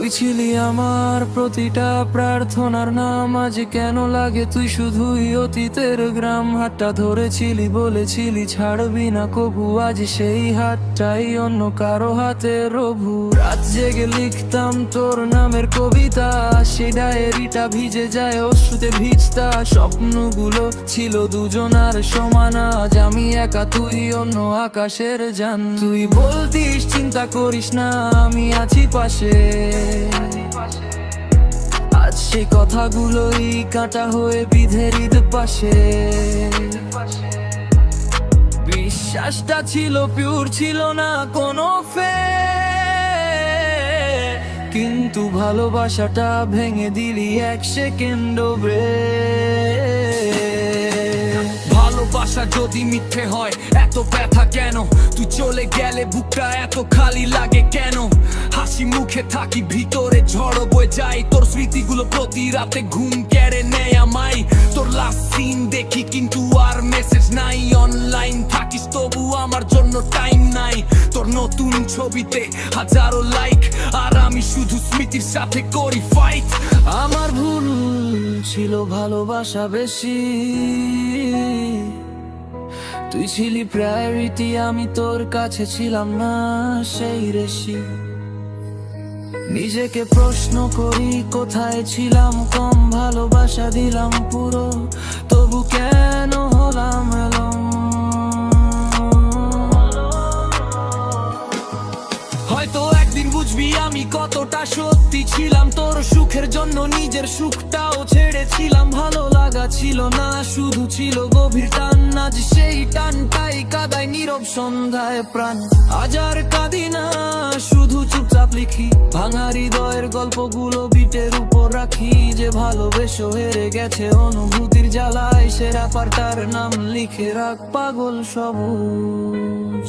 তুই ছিলি আমার প্রতিটা প্রার্থনার নাম, আজ কেন লাগে তুই শুধুই অতীতের গ্রাম। হাতটা ধরেছিলি, বলেছিলি ছাড়বি না কবু, আজ সেই হাতটাই অন্য কারো হাতে রবু। রাত জেগে লিখতাম তোর নামের কবিতা, সেই ডায়েরিটা ভিজে যায় অশ্রুতে ভিজতা। স্বপ্নগুলো ছিল দুজনার সমান, আজ আমি একা তুই অন্য আকাশের জান। তুই বলতিস চিন্তা করিস না, আমি আছি পাশে। আজ সেই কথাগুলোই কাঁটা হয়ে বিধে হৃদ পাশে। বিশ্বাসটা ছিল পিওর, ছিল না কোনো কিন্তু ভালোবাসাটা ভেঙে দিলি এক সেকেন্ড ভালোবাসা যদি মিথ্যে হয় এত ব্যথা কেন? তুই চলে গেলে বুকটা এত খালি লাগে কেন? হাসি মুখে থাকি, ভিতরে ঝড় বয়ে যায়। তোর স্মৃতিগুলো প্রতি রাতে ঘুম কেড়ে নেয় আমায়। তোর লাস্ট সিন দেখি কিন্তু আর মেসেজ নাই। অনলাইন থাকিস তবু আমার জন্য টাইম নাই। তোর নতুন ছবিতে হাজারো লাইক, আর আমি শুধু স্মৃতির সাথে করি ফাইট। আমার ভুল ছিল ভালোবাসা বেশি, তুই ছিলি প্রায়োরিটি, আমি তোর কাছে ছিলাম না সেই রেশি। নিজেকে প্রশ্ন করি কোথায় ছিলাম কম, ভালোবাসা দিলাম পুরো তবু কেন হলাম এলোম। হয়তো একদিন বুঝবি আমি কতটা সত্যি ছিলাম। তোর সুখের জন্য নিজের সুখটাও ছেড়েছিলাম। ভালো লাগা ছিল না, শুধু ছিল গভীর টান। আজ সেই টানটাই কাদায় নীরব সন্ধ্যায় প্রাণ। আজ আর কাঁদি না, শুধু চুপচাপ লিখি ভাঙা হৃদয়ের গল্পগুলো বিটের উপর রাখি। যে ভালোবেসে হেরে গেছে অনুভূতির জ্বালায়, সেরা পার তার নাম লিখে রাখ পাগল সবুজ।